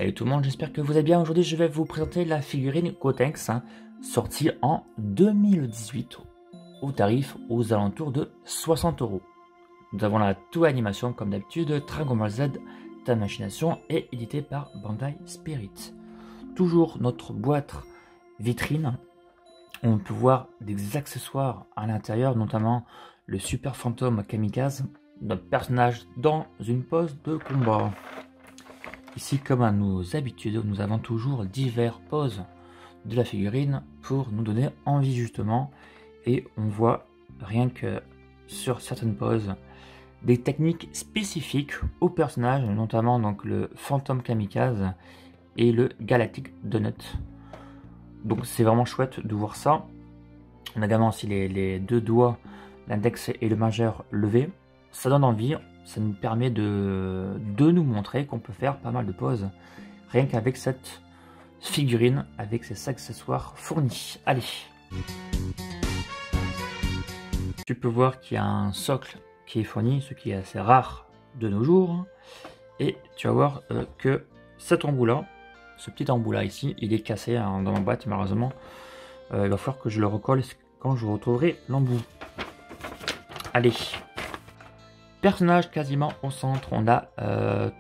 Salut tout le monde, j'espère que vous allez bien. Aujourd'hui, je vais vous présenter la figurine Gotenks, sortie en 2018 au tarif aux alentours de 60 €. Nous avons la Toei Animation, comme d'habitude, Dragon Ball Z, ta machination, et édité par Bandai Spirit. Toujours notre boîte vitrine, où on peut voir des accessoires à l'intérieur, notamment le Super Fantôme Kamikaze, notre personnage dans une pose de combat. Ici, comme à nos habitudes, nous avons toujours diverses poses de la figurine pour nous donner envie justement. Et on voit rien que sur certaines poses des techniques spécifiques au personnage, notamment donc le Fantôme Kamikaze et le Galactic Donut. Donc c'est vraiment chouette de voir ça. On a également aussi les deux doigts, l'index et le majeur levés. Ça donne envie. Ça nous permet de nous montrer qu'on peut faire pas mal de poses rien qu'avec cette figurine, avec ses accessoires fournis. Allez, tu peux voir qu'il y a un socle qui est fourni, ce qui est assez rare de nos jours. Et tu vas voir que cet embout là, ce petit embout là ici, il est cassé dans ma boîte malheureusement. Il va falloir que je le recolle quand je retrouverai l'embout. Allez. Personnage quasiment au centre, on a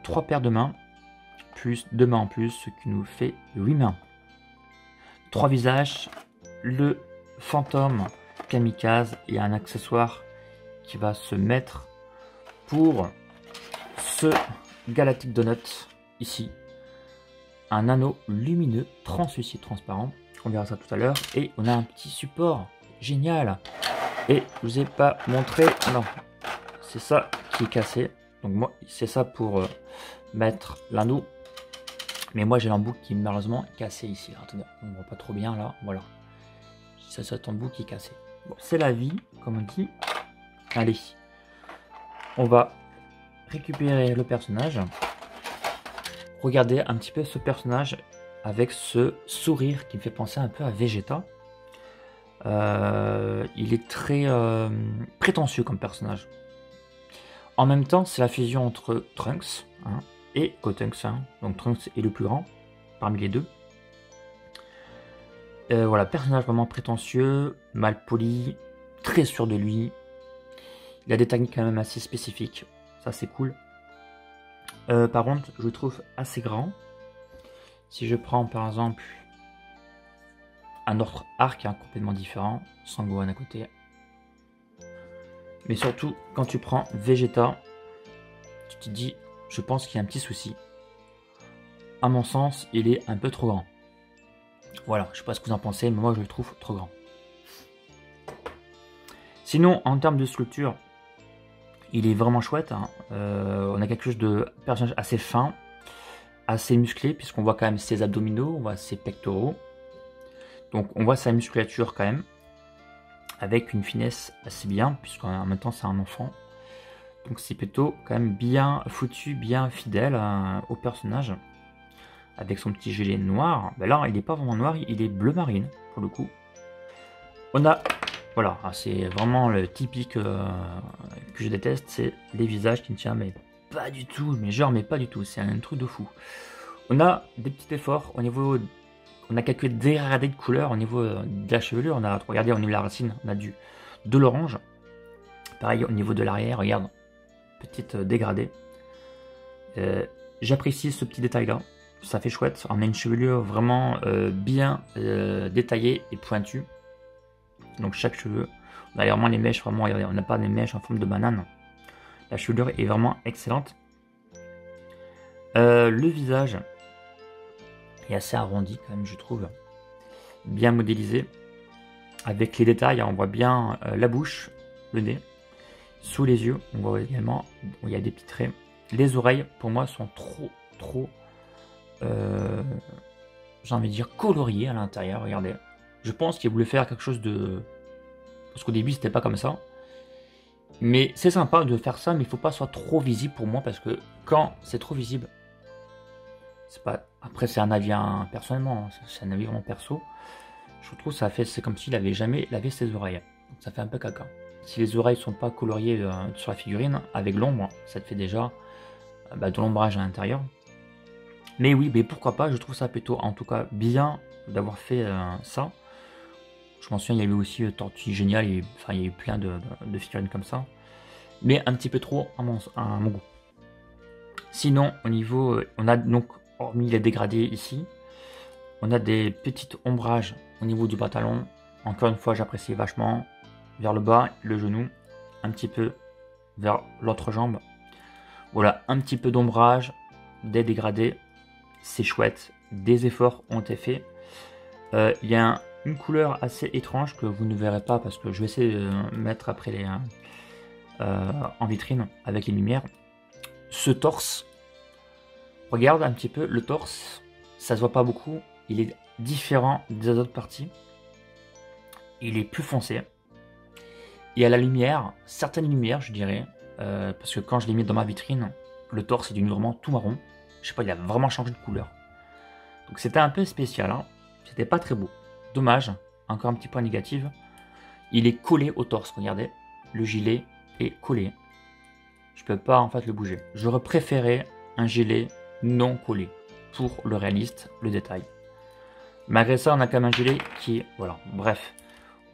3 paires de mains, plus 2 mains en plus, ce qui nous fait 8 mains. 3 visages, le fantôme Kamikaze et un accessoire qui va se mettre pour ce Galactic Donut ici. Un anneau lumineux, translucide, transparent, on verra ça tout à l'heure. Et on a un petit support génial. Et je vous ai pas montré, non. C'est ça qui est cassé. Donc moi, c'est ça pour mettre l'anneau. Mais moi, j'ai l'embout qui est malheureusement cassé ici. Alors, attendez, on ne voit pas trop bien là. Voilà. C'est cet embout qui est cassé. Bon, c'est la vie, comme on dit. Allez. On va récupérer le personnage. Regardez un petit peu ce personnage avec ce sourire qui me fait penser un peu à Vegeta. Il est très prétentieux comme personnage. En même temps, c'est la fusion entre Trunks et Gotenks. Donc Trunks est le plus grand parmi les deux. Voilà, personnage vraiment prétentieux, mal poli, très sûr de lui. Il a des techniques quand même assez spécifiques. Ça, c'est cool. Par contre, je le trouve assez grand. Si je prends par exemple un autre arc complètement différent, Sangohan à côté. Mais surtout, quand tu prends Vegeta, tu te dis, je pense qu'il y a un petit souci. À mon sens, il est un peu trop grand. Voilà, je sais pas ce que vous en pensez, mais moi je le trouve trop grand. Sinon, en termes de structure, il est vraiment chouette. On a quelque chose de personnage assez fin, assez musclé, puisqu'on voit quand même ses abdominaux, on voit ses pectoraux. Donc on voit sa musculature quand même, avec une finesse assez bien, puisqu'en même temps c'est un enfant. Donc c'est plutôt quand même bien foutu, bien fidèle au personnage. Avec son petit gilet noir. Ben là il n'est pas vraiment noir, il est bleu marine pour le coup. On a, voilà, c'est vraiment le typique que je déteste, c'est les visages qui ne tiennent mais pas du tout, mais pas du tout, c'est un truc de fou. On a des petits efforts au niveau... On a quelques dégradés de couleur au niveau de la chevelure. On a, regardez, au niveau de la racine, on a de l'orange. Pareil, au niveau de l'arrière, regarde, petite dégradée. J'apprécie ce petit détail-là. Ça fait chouette. On a une chevelure vraiment bien détaillée et pointue. Donc chaque cheveu. On a vraiment les mèches, vraiment, regardez, on n'a pas des mèches en forme de banane. La chevelure est vraiment excellente. Le visage est assez arrondi quand même, je trouve, bien modélisé avec les détails. On voit bien la bouche, le nez, sous les yeux on voit également où il y a des petits traits. Les oreilles pour moi sont trop j'ai envie de dire coloriées à l'intérieur. Regardez, je pense qu'il voulait faire quelque chose de, parce qu'au début c'était pas comme ça, mais c'est sympa de faire ça, mais il faut pas que ce soit trop visible pour moi, parce que quand c'est trop visible, c'est pas... Après c'est un avis personnellement, c'est un avis vraiment perso. Je trouve ça fait, c'est comme s'il avait jamais lavé ses oreilles. Donc ça fait un peu caca. Si les oreilles sont pas coloriées sur la figurine, avec l'ombre, ça te fait déjà de l'ombrage à l'intérieur. Mais oui, mais pourquoi pas, je trouve ça plutôt, en tout cas, bien d'avoir fait ça. Je m'en souviens, il y avait aussi Tortue Géniale, enfin, il y a eu plein de figurines comme ça. Mais un petit peu trop à mon goût. Sinon, au niveau, on a donc, hormis les dégradés ici, on a des petites ombrages au niveau du pantalon. Encore une fois, j'apprécie vachement. Vers le bas, le genou, un petit peu vers l'autre jambe. Voilà, un petit peu d'ombrage, des dégradés, c'est chouette. Des efforts ont été faits. Il y a une couleur assez étrange que vous ne verrez pas parce que je vais essayer de mettre après en vitrine avec les lumières. Ce torse, regarde un petit peu le torse, ça se voit pas beaucoup, il est différent des autres parties, il est plus foncé, et à la lumière, certaines lumières je dirais, parce que quand je l'ai mis dans ma vitrine, le torse est vraiment tout marron, je sais pas, il a vraiment changé de couleur, donc c'était un peu spécial, hein. C'était pas très beau, dommage, encore un petit point négatif, il est collé au torse, regardez, le gilet est collé, je peux pas en fait le bouger, j'aurais préféré un gilet non collé pour le réaliste, le détail. Malgré ça, on a quand même un gilet qui est, voilà, bref,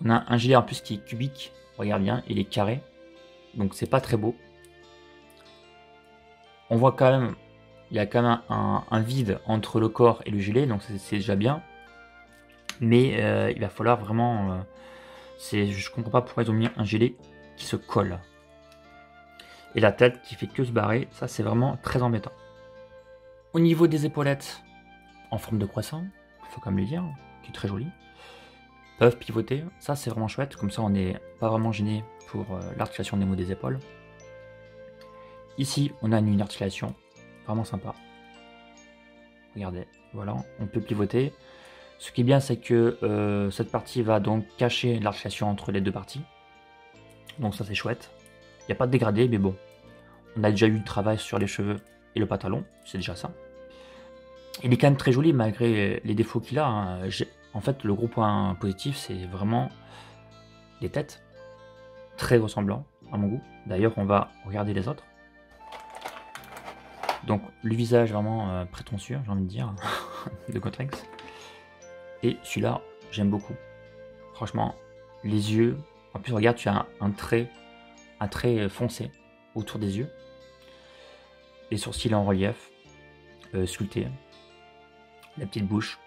on a un gilet en plus qui est cubique, regarde bien, il est carré, donc c'est pas très beau. On voit quand même, il y a quand même un vide entre le corps et le gilet, donc c'est déjà bien, mais il va falloir vraiment, je comprends pas pourquoi ils ont mis un gilet qui se colle. Et la tête qui fait que se barrer, ça c'est vraiment très embêtant. Au niveau des épaulettes, en forme de croissant, il faut quand même le dire, qui est très joli, peuvent pivoter, ça c'est vraiment chouette, comme ça on n'est pas vraiment gêné pour l'articulation des des épaules. Ici on a une articulation vraiment sympa, regardez, voilà, on peut pivoter. Ce qui est bien c'est que cette partie va donc cacher l'articulation entre les deux parties, donc ça c'est chouette. Il n'y a pas de dégradé, mais bon, on a déjà eu du travail sur les cheveux et le pantalon, c'est déjà ça. Il est quand même très joli malgré les défauts qu'il a, hein. En fait, le gros point positif, c'est vraiment les têtes, très ressemblants à mon goût. D'ailleurs, on va regarder les autres. Donc, le visage vraiment prétentieux, j'ai envie de dire, de Cotrex. Et celui-là, j'aime beaucoup. Franchement, les yeux, en plus, regarde, tu as un trait foncé autour des yeux. Les sourcils en relief, sculptés. La petite bouche.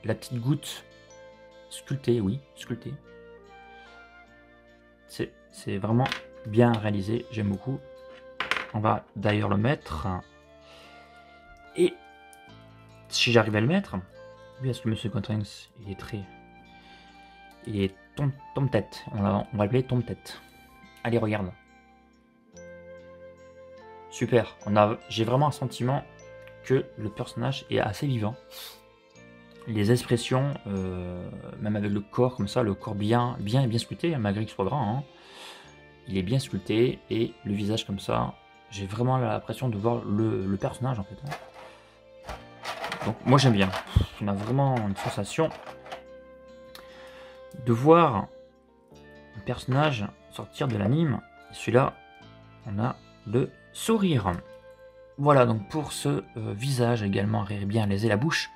La petite goutte sculptée, oui, sculptée. C'est vraiment bien réalisé, j'aime beaucoup. On va d'ailleurs le mettre. Et si j'arrive à le mettre, oui, parce que Monsieur Cotrex, il est très... Il est tombe-tête, on va l'appeler tombe-tête. Allez, regarde. Super, j'ai vraiment un sentiment que le personnage est assez vivant. Les expressions, même avec le corps comme ça, le corps bien sculpté, malgré qu'il soit grand, hein, il est bien sculpté, et le visage comme ça, j'ai vraiment l'impression de voir le personnage en fait. Hein. Donc moi j'aime bien, on a vraiment une sensation de voir un personnage sortir de l'anime, et celui-là, on a le sourire. Voilà donc pour ce visage également bien réalisé, la bouche.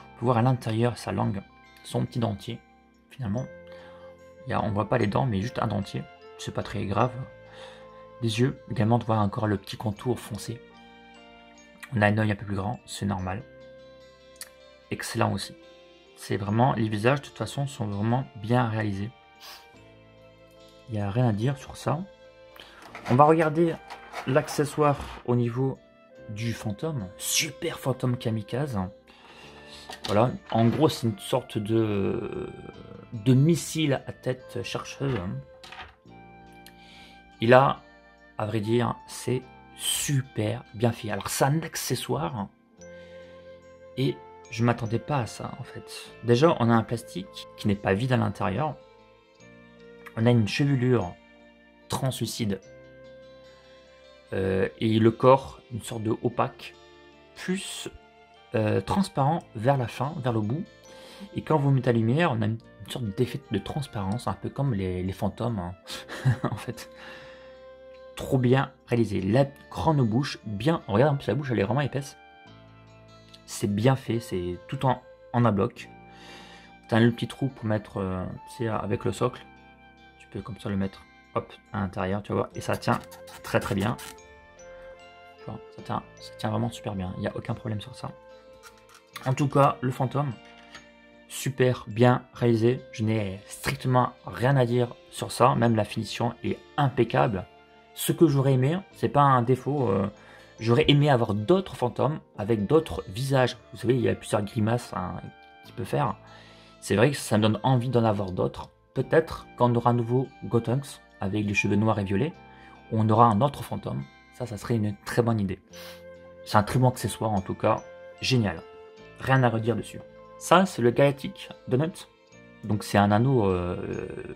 On peut voir à l'intérieur sa langue, son petit dentier, finalement. On voit pas les dents, mais juste un dentier. C'est pas très grave. Les yeux, également, de voir encore le petit contour foncé. On a un œil un peu plus grand, c'est normal. Excellent aussi. C'est vraiment, les visages, de toute façon, sont vraiment bien réalisés. Il n'y a rien à dire sur ça. On va regarder l'accessoire au niveau du fantôme. Super fantôme kamikaze. Voilà, en gros c'est une sorte de missile à tête chercheuse. Et là, à vrai dire, c'est super bien fait. Alors c'est un accessoire, et je ne m'attendais pas à ça en fait. Déjà, on a un plastique qui n'est pas vide à l'intérieur. On a une chevelure translucide. Et le corps, une sorte de opaque, plus transparent vers la fin, vers le bout. Et quand vous mettez la lumière, on a une sorte d'effet de transparence, un peu comme les fantômes, hein. En fait. Trop bien réalisé. La grande bouche, bien... Regarde, en plus la bouche, elle est vraiment épaisse. c'est bien fait, c'est tout en un bloc. Tu as le petit trou pour mettre, avec le socle, tu peux comme ça le mettre, hop, à l'intérieur, tu vois, et ça tient très très bien. Tu vois, ça tient vraiment super bien, il n'y a aucun problème sur ça. En tout cas, le fantôme, super bien réalisé, je n'ai strictement rien à dire sur ça, même la finition est impeccable. Ce que j'aurais aimé, c'est pas un défaut, j'aurais aimé avoir d'autres fantômes avec d'autres visages. Vous savez, il y a plusieurs grimaces qu'il peut faire. C'est vrai que ça me donne envie d'en avoir d'autres. Peut-être quand on aura un nouveau Gotenks avec les cheveux noirs et violets, on aura un autre fantôme. Ça serait une très bonne idée. C'est un très bon accessoire en tout cas, génial. Rien à redire dessus. Ça, c'est le Galactic Donut. Donc c'est un anneau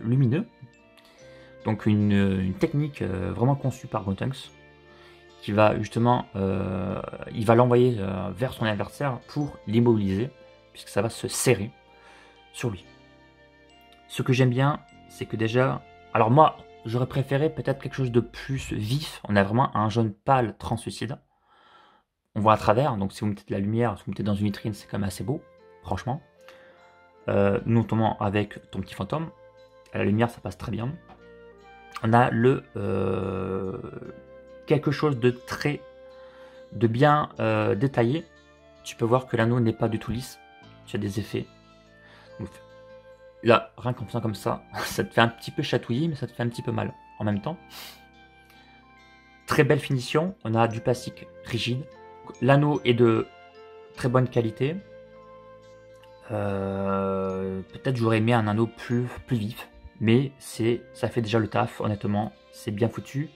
lumineux. Donc une technique vraiment conçue par Gotenks, qui va justement, il va l'envoyer vers son adversaire pour l'immobiliser, puisque ça va se serrer sur lui. Ce que j'aime bien, c'est que déjà, alors moi, j'aurais préféré peut-être quelque chose de plus vif. On a vraiment un jaune pâle translucide. On voit à travers, donc si vous mettez de la lumière, si vous mettez dans une vitrine, c'est quand même assez beau, franchement. Notamment avec ton petit fantôme. À la lumière, ça passe très bien. On a le quelque chose de bien détaillé. Tu peux voir que l'anneau n'est pas du tout lisse. Tu as des effets. Donc, là, rien comme ça, ça te fait un petit peu chatouiller, mais ça te fait un petit peu mal en même temps. Très belle finition. On a du plastique rigide. L'anneau est de très bonne qualité. Peut-être j'aurais aimé un anneau plus vif, mais ça fait déjà le taf, honnêtement, c'est bien foutu.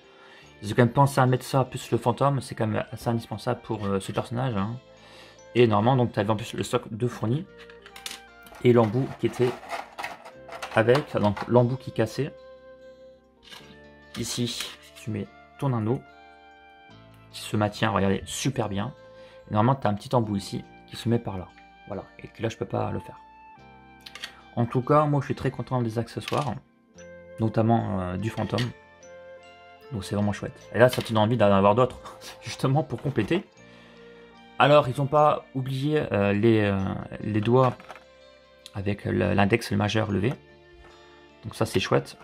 Ils ont quand même pensé à mettre ça, plus le fantôme, c'est quand même assez indispensable pour ce personnage. Hein. Et normalement, donc tu avais en plus le stock de fourni, et l'embout qui était avec, donc l'embout qui cassait. Ici, tu mets ton anneau, qui se maintient, regardez, super bien. Et normalement, tu as un petit embout ici, qui se met par là. Voilà, et que là je peux pas le faire. En tout cas, moi je suis très content des accessoires, notamment du fantôme. Donc c'est vraiment chouette. Et là ça te donne envie d'en avoir d'autres, justement pour compléter. Alors ils n'ont pas oublié les doigts avec l'index majeur levé. Donc ça c'est chouette.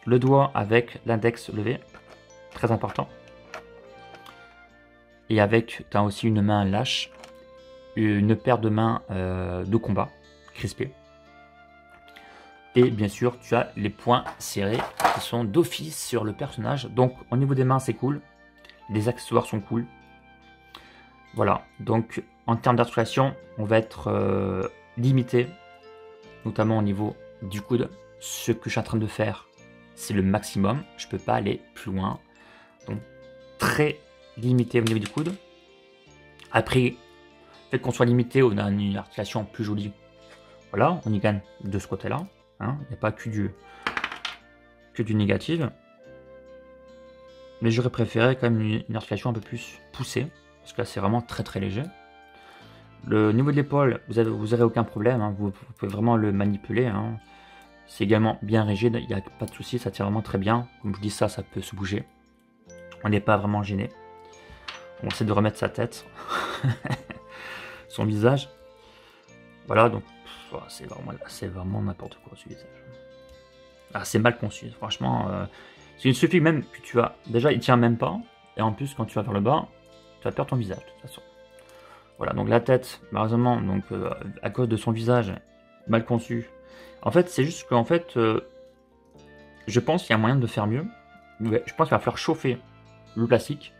Le doigt avec l'index levé, très important. Et avec, tu as aussi une main lâche. Une paire de mains de combat crispées. Et bien sûr, tu as les poings serrés qui sont d'office sur le personnage. Donc, au niveau des mains, c'est cool. Les accessoires sont cool. Voilà. Donc, en termes d'articulation, on va être limité, notamment au niveau du coude. Ce que je suis en train de faire, c'est le maximum. Je ne peux pas aller plus loin. Donc, très limité au niveau du coude. Après, fait qu'on soit limité, on a une articulation plus jolie. Voilà, on y gagne de ce côté-là. Hein, il n'y a pas que du négatif. Mais j'aurais préféré quand même une articulation un peu plus poussée. Parce que là, c'est vraiment très très léger. Le niveau de l'épaule, vous n'aurez aucun problème. Hein, vous pouvez vraiment le manipuler. Hein. C'est également bien rigide. Il n'y a pas de souci, ça tient vraiment très bien. Comme je dis ça, ça peut se bouger. On n'est pas vraiment gêné. On essaie de remettre sa tête. Son visage. Voilà, donc c'est vraiment n'importe quoi ce visage. Ah, c'est mal conçu, franchement. Il suffit même que tu as. Déjà, il tient même pas. Et en plus, quand tu vas vers le bas, tu vas perdre ton visage, de toute façon. Voilà, donc la tête, malheureusement, donc, à cause de son visage mal conçu. En fait, c'est juste qu'en fait, je pense qu'il y a moyen de faire mieux. Je pense qu'il va falloir chauffer le plastique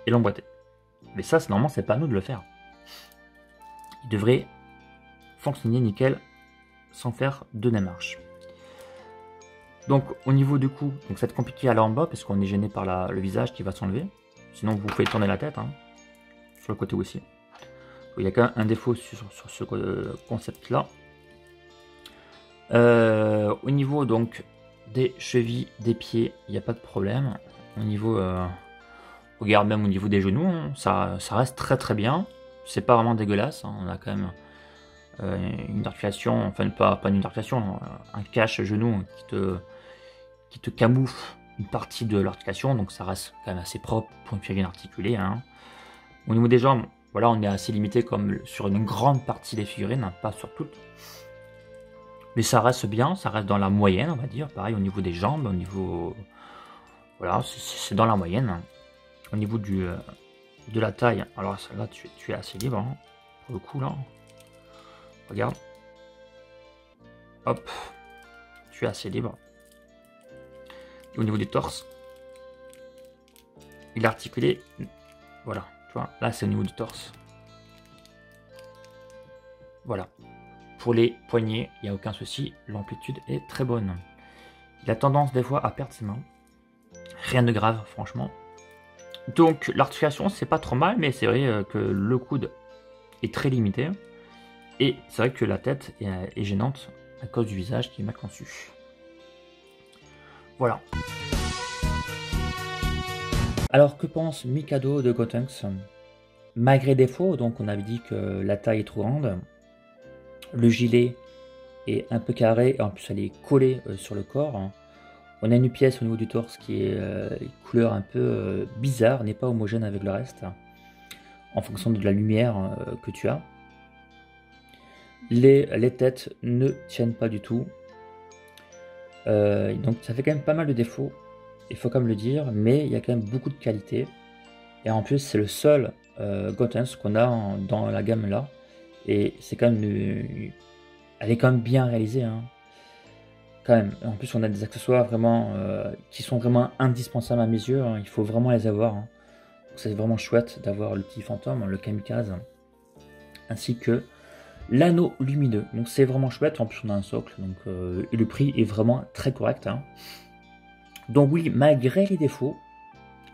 et l'emboîter. Mais ça, normalement, c'est pas à nous de le faire. Il devrait fonctionner nickel sans faire de démarche. Donc au niveau du cou, donc ça va être compliqué à aller en bas parce qu'on est gêné par le visage qui va s'enlever. Sinon vous pouvez tourner la tête, hein, sur le côté aussi. Il y a quand même un défaut sur ce concept là. Au niveau donc des chevilles, des pieds, il n'y a pas de problème. Au niveau, regarde même au niveau des genoux, hein, ça reste très très bien. C'est pas vraiment dégueulasse, hein, on a quand même une articulation, enfin pas une articulation, un cache genou qui te camoufle une partie de l'articulation, donc ça reste quand même assez propre pour une figurine articulée. Hein. Au niveau des jambes, Voilà, on est assez limité comme sur une grande partie des figurines, hein, pas sur toutes. Mais ça reste bien, ça reste dans la moyenne, on va dire. Pareil au niveau des jambes, au niveau... Voilà, c'est dans la moyenne. Au niveau de la taille, alors là, tu es assez libre, hein, pour le coup, là. Regarde. Hop. Tu es assez libre. Et au niveau du torse, il est articulé. Voilà, tu vois, là, c'est au niveau du torse. Voilà. Pour les poignets, il n'y a aucun souci, l'amplitude est très bonne. Il a tendance des fois à perdre ses mains. Rien de grave, franchement. Donc l'articulation, c'est pas trop mal, mais c'est vrai que le coude est très limité. Et c'est vrai que la tête est gênante à cause du visage qui est mal conçu. Voilà. Alors que pense Mikado de Gotenks? Malgré défaut, donc on avait dit que la taille est trop grande. Le gilet est un peu carré, et en plus elle est collée sur le corps. On a une pièce au niveau du torse qui est couleur un peu bizarre, n'est pas homogène avec le reste, en fonction de la lumière que tu as. Les têtes ne tiennent pas du tout. Donc ça fait quand même pas mal de défauts, il faut quand même le dire, mais il y a quand même beaucoup de qualité. Et en plus c'est le seul Gotenks qu'on a dans la gamme là. Et c'est quand même... Elle est quand même bien réalisée, hein. Quand même. En plus, on a des accessoires vraiment qui sont vraiment indispensables à mes yeux, hein. Il faut vraiment les avoir, hein. C'est vraiment chouette d'avoir le petit fantôme, le kamikaze, ainsi que l'anneau lumineux. Donc c'est vraiment chouette. En plus, on a un socle, donc et le prix est vraiment très correct, hein. Donc oui, malgré les défauts,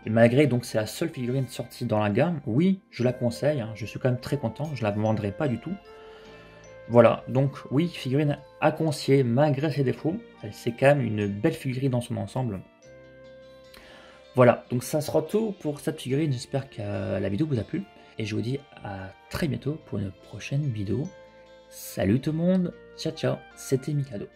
et malgré donc c'est la seule figurine sortie dans la gamme, oui, je la conseille, hein. Je suis quand même très content. Je la vendrai pas du tout. Voilà, donc oui, figurine à conseiller malgré ses défauts. C'est quand même une belle figurine dans son ensemble. Voilà, donc ça sera tout pour cette figurine. J'espère que la vidéo vous a plu. Et je vous dis à très bientôt pour une prochaine vidéo. Salut tout le monde, ciao ciao, c'était Mikado.